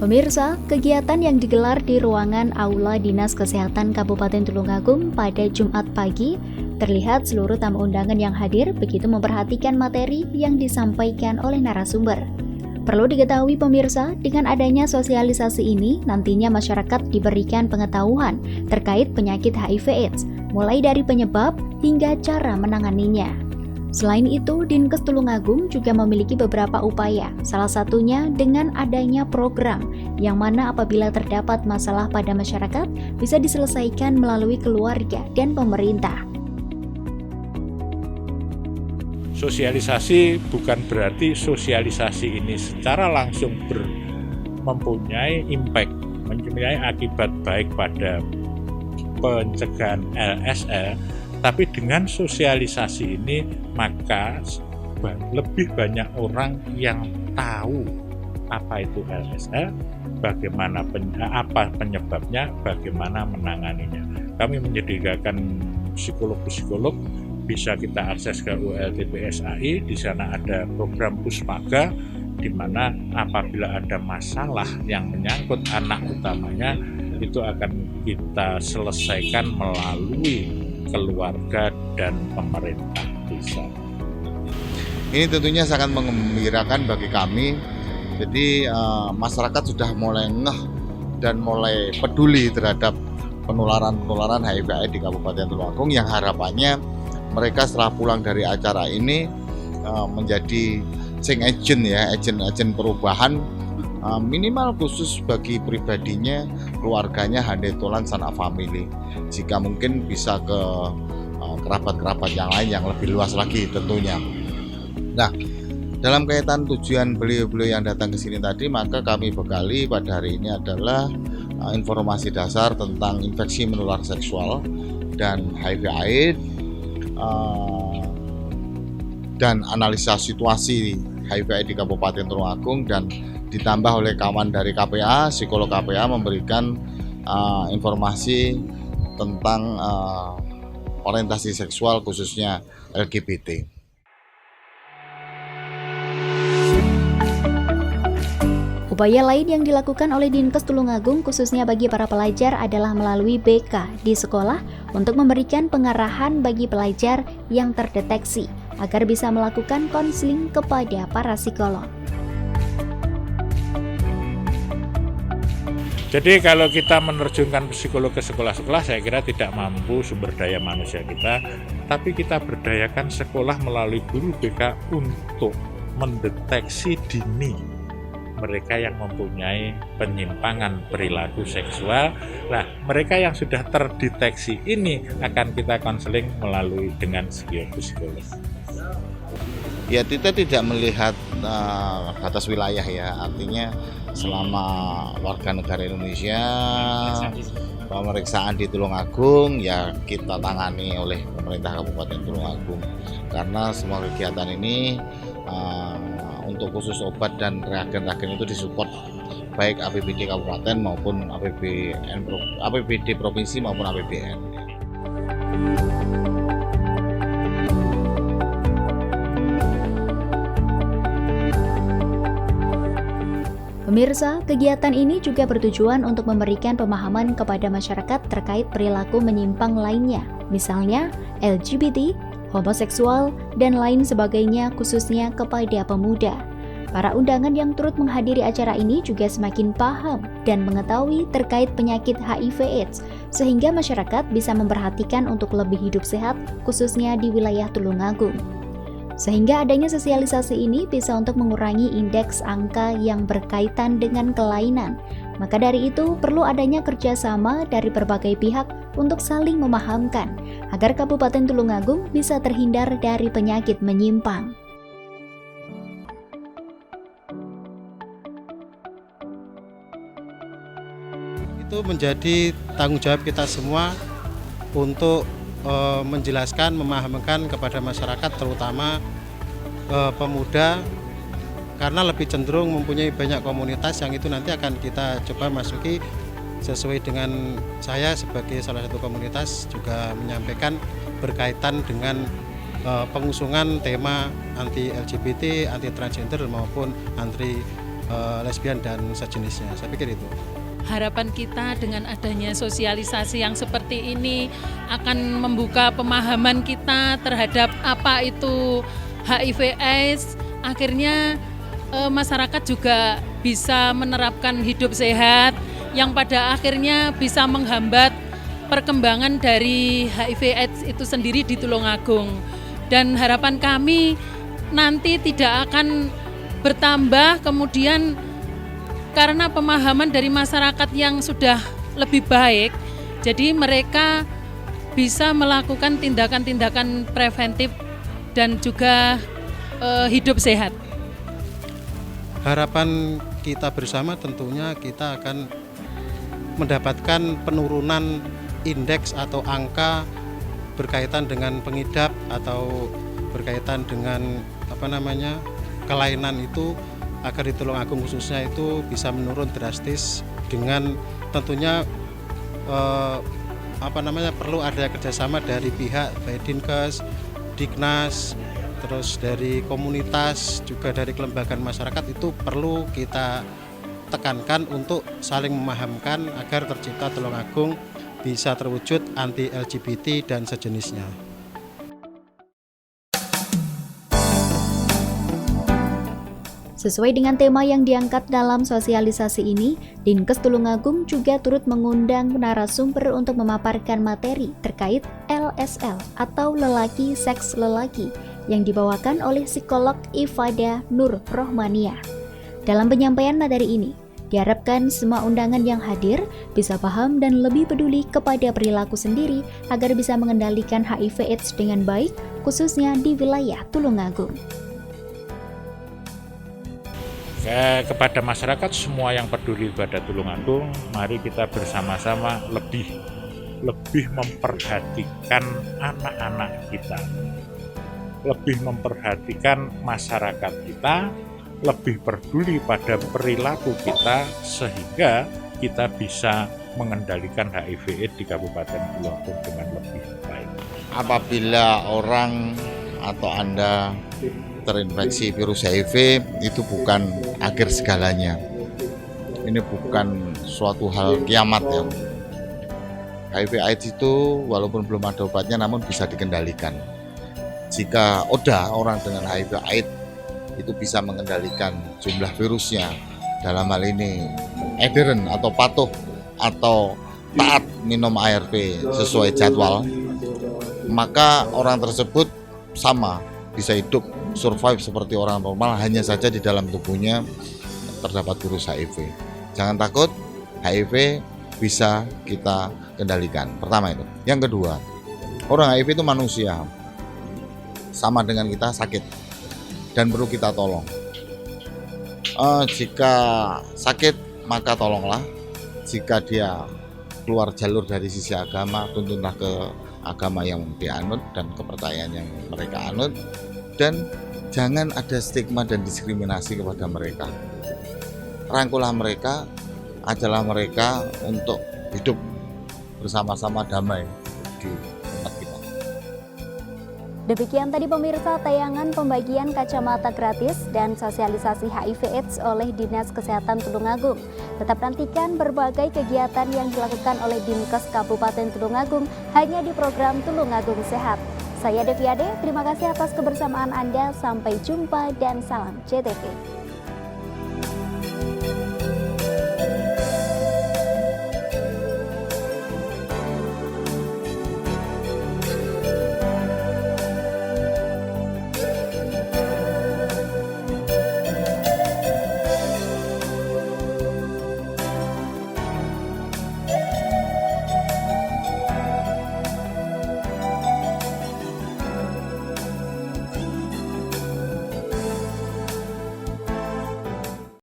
Pemirsa, kegiatan yang digelar di ruangan Aula Dinas Kesehatan Kabupaten Tulungagung pada Jumat pagi terlihat seluruh tamu undangan yang hadir begitu memperhatikan materi yang disampaikan oleh narasumber. Perlu diketahui pemirsa, dengan adanya sosialisasi ini nantinya masyarakat diberikan pengetahuan terkait penyakit HIV/AIDS, mulai dari penyebab hingga cara menanganinya. Selain itu, Dinkes Tulungagung juga memiliki beberapa upaya, salah satunya dengan adanya program yang mana apabila terdapat masalah pada masyarakat bisa diselesaikan melalui keluarga dan pemerintah. Sosialisasi bukan berarti sosialisasi ini secara langsung mempunyai impact, mempunyai akibat baik pada pencegahan LSL, tapi dengan sosialisasi ini maka lebih banyak orang yang tahu apa itu LSL, bagaimana apa penyebabnya, bagaimana menanganinya. Kami menyediakan psikolog-psikolog, bisa kita akses ke ULTPSAI, di sana ada program Puspaga, di mana apabila ada masalah yang menyangkut anak utamanya, itu akan kita selesaikan melalui keluarga dan pemerintah desa. Ini tentunya sangat menggembirakan bagi kami. Jadi masyarakat sudah mulai ngeh dan mulai peduli terhadap penularan HIV/AIDS di Kabupaten Tulungagung, yang harapannya mereka setelah pulang dari acara ini menjadi change agent ya, agent perubahan, minimal khusus bagi pribadinya, keluarganya, handetolan sanak family. Jika mungkin bisa ke kerabat-kerabat yang lain yang lebih luas lagi tentunya. Nah, dalam kaitan tujuan beliau-beliau yang datang ke sini tadi, maka kami bekali pada hari ini adalah informasi dasar tentang infeksi menular seksual dan HIV/AIDS, dan analisa situasi HIV/AIDS di Kabupaten Tulungagung, dan ditambah oleh kawan dari KPA, psikolog KPA memberikan informasi tentang orientasi seksual khususnya LGBT. Upaya lain yang dilakukan oleh Dinkes Tulungagung khususnya bagi para pelajar adalah melalui BK di sekolah untuk memberikan pengarahan bagi pelajar yang terdeteksi agar bisa melakukan konseling kepada para psikolog. Jadi kalau kita menerjunkan psikolog ke sekolah-sekolah, saya kira tidak mampu sumber daya manusia kita, tapi kita berdayakan sekolah melalui guru BK untuk mendeteksi dini mereka yang mempunyai penyimpangan perilaku seksual. Nah, mereka yang sudah terdeteksi ini akan kita konseling melalui dengan psikolog. Ya, kita tidak melihat batas wilayah ya, artinya selama warga negara Indonesia pemeriksaan di Tulungagung ya kita tangani oleh pemerintah Kabupaten Tulungagung, karena semua kegiatan ini untuk khusus obat dan reagen-reagen itu disupport baik APBD Kabupaten maupun APBD Provinsi maupun APBN. Pemirsa, kegiatan ini juga bertujuan untuk memberikan pemahaman kepada masyarakat terkait perilaku menyimpang lainnya, misalnya LGBT, homoseksual, dan lain sebagainya khususnya kepada pemuda. Para undangan yang turut menghadiri acara ini juga semakin paham dan mengetahui terkait penyakit HIV/AIDS, sehingga masyarakat bisa memperhatikan untuk lebih hidup sehat khususnya di wilayah Tulungagung. Sehingga adanya sosialisasi ini bisa untuk mengurangi indeks angka yang berkaitan dengan kelainan. Maka dari itu perlu adanya kerjasama dari berbagai pihak untuk saling memahamkan agar Kabupaten Tulungagung bisa terhindar dari penyakit menyimpang. Itu menjadi tanggung jawab kita semua untuk menjelaskan, memahamkan kepada masyarakat, terutama pemuda, karena lebih cenderung mempunyai banyak komunitas yang itu nanti akan kita coba masuki sesuai dengan saya sebagai salah satu komunitas juga menyampaikan berkaitan dengan pengusungan tema anti LGBT, anti transgender maupun anti lesbian dan sejenisnya. Saya pikir itu. Harapan kita dengan adanya sosialisasi yang seperti ini akan membuka pemahaman kita terhadap apa itu HIV/AIDS. Akhirnya masyarakat juga bisa menerapkan hidup sehat yang pada akhirnya bisa menghambat perkembangan dari HIV/AIDS itu sendiri di Tulungagung. Dan harapan kami nanti tidak akan bertambah kemudian karena pemahaman dari masyarakat yang sudah lebih baik, jadi mereka bisa melakukan tindakan-tindakan preventif dan juga hidup sehat. Harapan kita bersama tentunya kita akan mendapatkan penurunan indeks atau angka berkaitan dengan pengidap atau berkaitan dengan kelainan itu, agar di Tulungagung khususnya itu bisa menurun drastis dengan tentunya perlu ada kerjasama dari pihak baik Dinkes, Diknas, terus dari komunitas juga dari kelembagaan masyarakat itu perlu kita tekankan untuk saling memahamkan agar tercipta Tulungagung bisa terwujud anti LGBT dan sejenisnya. Sesuai dengan tema yang diangkat dalam sosialisasi ini, Dinkes Tulungagung juga turut mengundang narasumber untuk memaparkan materi terkait LSL atau lelaki seks lelaki yang dibawakan oleh psikolog Ifada Nur Rohmania. Dalam penyampaian materi ini, diharapkan semua undangan yang hadir bisa paham dan lebih peduli kepada perilaku sendiri agar bisa mengendalikan HIV/AIDS dengan baik, khususnya di wilayah Tulungagung. Kepada masyarakat semua yang peduli pada Tulungagung, mari kita bersama-sama lebih memperhatikan anak-anak kita, lebih memperhatikan masyarakat kita, lebih peduli pada perilaku kita sehingga kita bisa mengendalikan HIV/AIDS di Kabupaten Tulungagung dengan lebih baik. Apabila orang atau Anda terinfeksi virus HIV, itu bukan akhir segalanya. Ini bukan suatu hal kiamat ya. HIV/AIDS itu walaupun belum ada obatnya namun bisa dikendalikan. Jika orang dengan HIV/AIDS itu bisa mengendalikan jumlah virusnya, dalam hal ini adherent atau patuh atau taat minum ARV sesuai jadwal, maka orang tersebut sama bisa hidup survive seperti orang normal, hanya saja di dalam tubuhnya terdapat virus HIV. Jangan takut, HIV bisa kita kendalikan. Pertama itu. Yang kedua, orang HIV itu manusia, sama dengan kita sakit dan perlu kita tolong. Jika sakit maka tolonglah. Jika dia keluar jalur dari sisi agama, tuntunlah ke agama yang dianut dan kepercayaan yang mereka anut, dan jangan ada stigma dan diskriminasi kepada mereka. Rangkulah mereka, ajalah mereka untuk hidup bersama-sama damai di tempat kita. Demikian tadi pemirsa tayangan pembagian kacamata gratis dan sosialisasi HIV/AIDS oleh Dinas Kesehatan Tulungagung. Tetap nantikan berbagai kegiatan yang dilakukan oleh Dinkes Kabupaten Tulungagung hanya di program Tulungagung Sehat. Saya Deviade, terima kasih atas kebersamaan Anda. Sampai jumpa dan salam CTV.